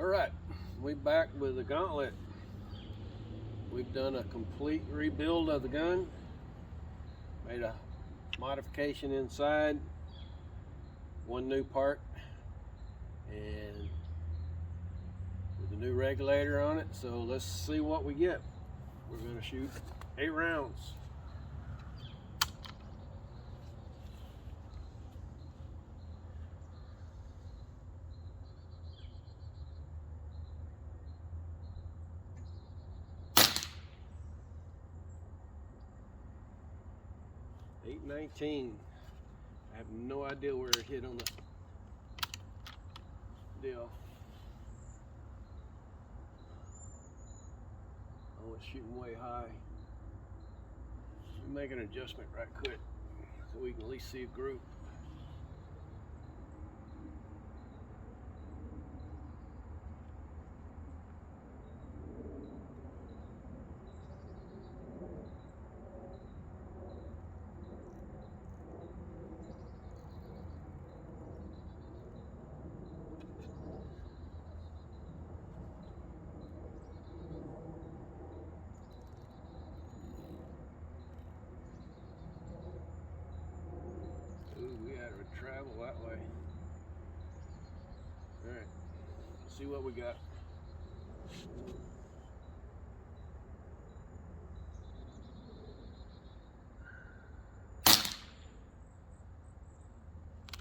Alright, we back with the Gauntlet. We've done a complete rebuild of the gun, made a modification inside, one new part, and with a new regulator on it. So let's see what we get. We're going to shoot 8 rounds. .19. I have no idea where it hit on the deal. Oh, it's shooting way high. Let me make an adjustment right quick so we can at least see a group. We had to travel that way. Alright, let's see what we got.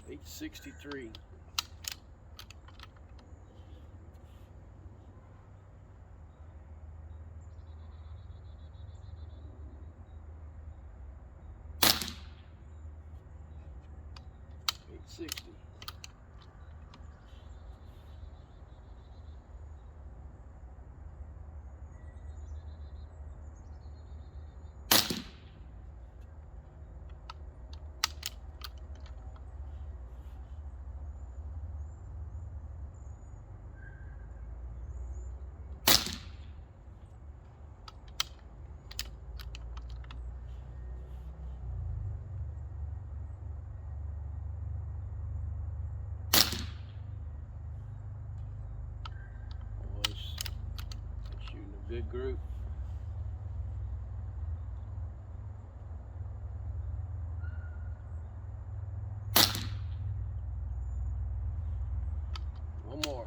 .863. .860. Shooting a good group. One more.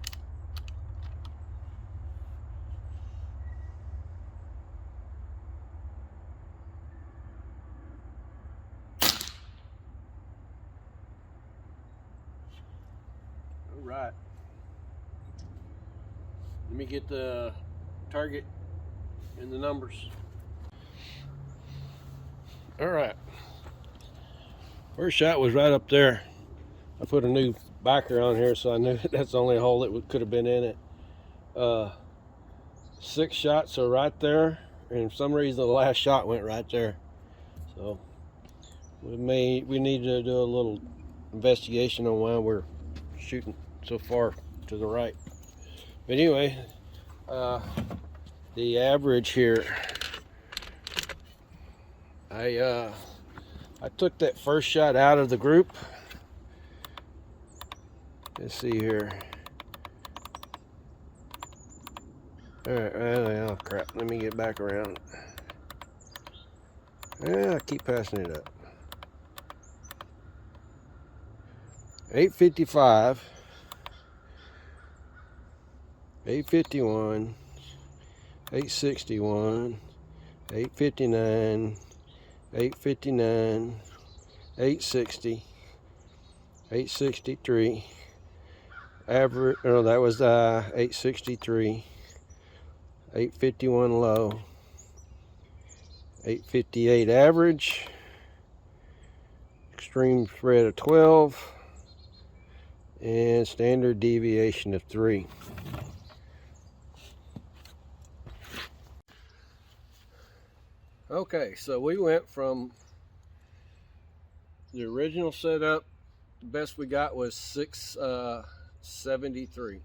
All right. Let me get the target and the numbers. All right. First shot was right up there. I put a new backer on here, so I knew that's the only hole that could have been in it. 6 shots are right there, and for some reason the last shot went right there. So we need to do a little investigation on why we're shooting so far to the right. But anyway, the average here, I took that first shot out of the group. Let's see here. All right, oh crap, let me get back around. Yeah, I keep passing it up. 855, 851, 861, 859, 859, 860, 863. Average, oh, that was 863, 851 low, 858 average, extreme spread of 12, and standard deviation of 3. Okay, so we went from the original setup, the best we got was 673,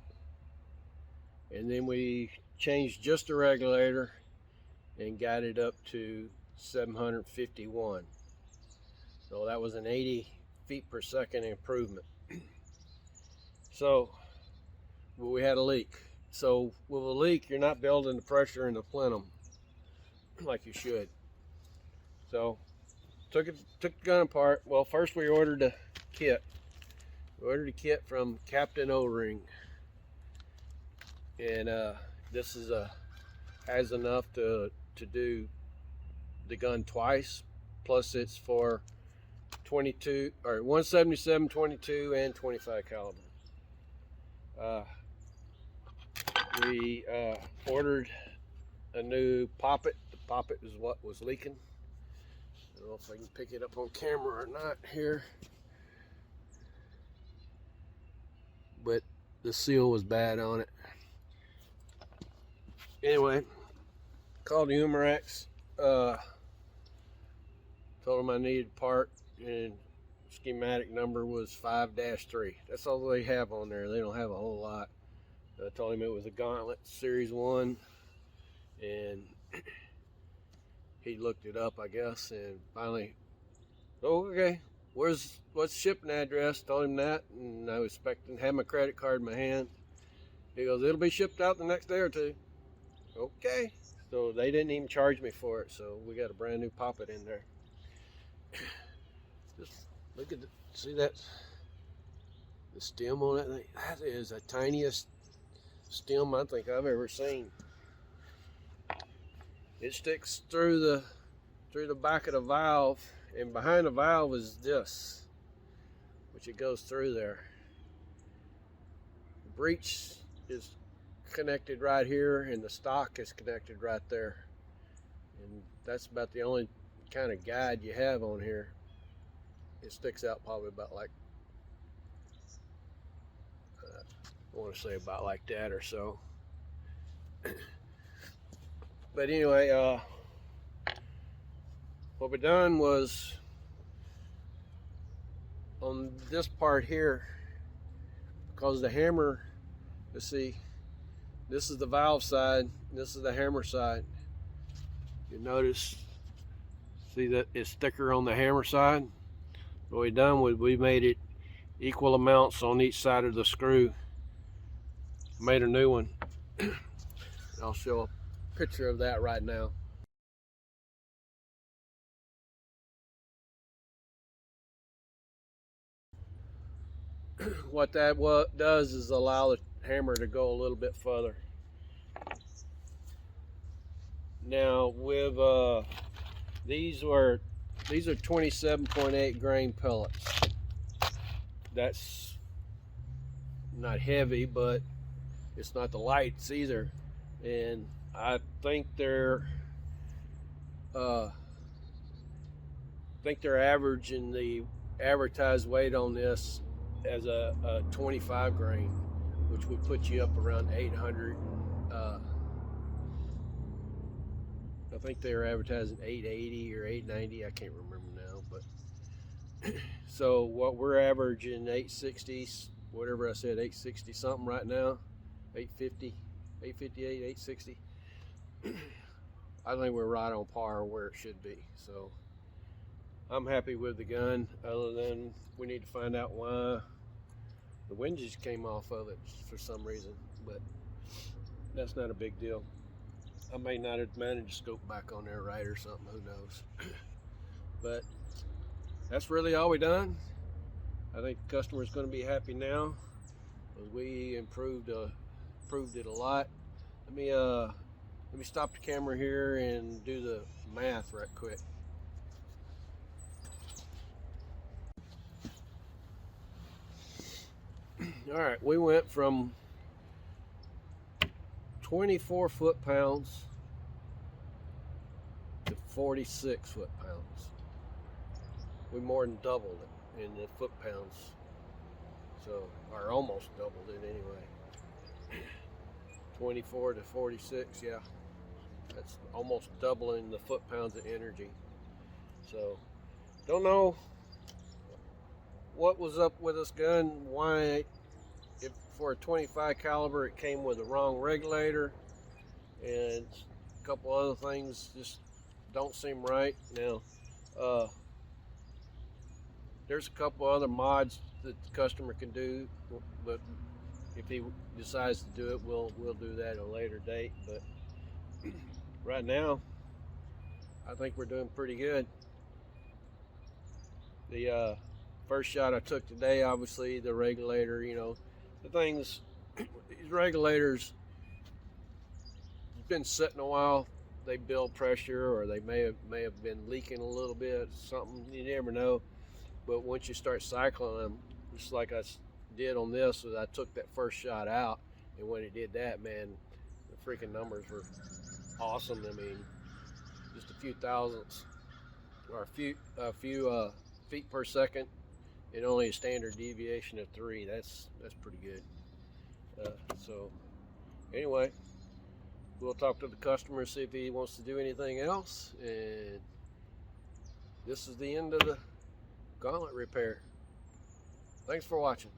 and then we changed just the regulator and got it up to 751. So that was an 80 feet per second improvement. So, well, we had a leak. So with a leak, you're not building the pressure in the plenum like you should. So took the gun apart. Well, first we ordered a kit. We ordered a kit from Captain O-Ring, and this is has enough to do the gun twice. Plus, it's for 22 or 177, 22, and 25 caliber. We ordered a new poppet. The poppet is what was leaking. I don't know if I can pick it up on camera or not here, but the seal was bad on it. Anyway, called the Umarex, told them I needed a part, and schematic number was 5-3. That's all they have on there. They don't have a whole lot. I told him it was a Gauntlet Series 1, and he looked it up, I guess, and finally, oh, okay, what's the shipping address? Told him that, and I was expecting to have my credit card in my hand. He goes, it'll be shipped out the next day or two. Okay, so they didn't even charge me for it, so we got a brand new poppet in there. Just look at see that, the stem on that thing? That is the tiniest stem I think I've ever seen. It sticks through the back of the valve, and behind the valve is this, which it goes through there. The breech is connected right here, and the stock is connected right there, and that's about the only kind of guide you have on here. It sticks out probably about like I want to say about like that or so. But anyway, what we done was on this part here, because the hammer, let's see, this is the valve side, this is the hammer side. You notice, see that it's thicker on the hammer side? What we done was we made it equal amounts on each side of the screw. Made a new one. I'll show a picture of that right now. What that does is allow the hammer to go a little bit further. Now with these are 27.8 grain pellets. That's not heavy, but it's not the lights either. And I think they're averaging the advertised weight on this as a 25 grain, which would put you up around 800. I think they were advertising 880 or 890. I can't remember now, but so what we're averaging 860s, whatever I said, 860 something right now, 850, 858, 860. I think we're right on par where it should be. So I'm happy with the gun, other than we need to find out why the winches came off of it for some reason, but that's not a big deal. I may not have managed to scope back on there right or something, who knows. But that's really all we done. I think the customer's going to be happy now, because we improved it a lot. Let me stop the camera here and do the math right quick. All right, we went from 24 foot-pounds to 46 foot-pounds. We more than doubled it in the foot-pounds, so, or almost doubled it anyway. 24 to 46, yeah, that's almost doubling the foot-pounds of energy. So, don't know what was up with this gun, why, if for a 25 caliber it came with the wrong regulator, and a couple other things just don't seem right. Now there's a couple other mods that the customer can do, but if he decides to do it, we'll do that at a later date. But right now, I think we're doing pretty good. The first shot I took today, obviously the regulator, you know, the things, these regulators been sitting a while. They build pressure, or they may have been leaking a little bit, something, you never know. But once you start cycling them, just like I did on this, I took that first shot out, and when it did that, man, the freaking numbers were awesome. I mean, just a few thousandths or a few feet per second, and only a standard deviation of 3. That's pretty good. So anyway, we'll talk to the customer, see if he wants to do anything else. And this is the end of the Gauntlet repair. Thanks for watching.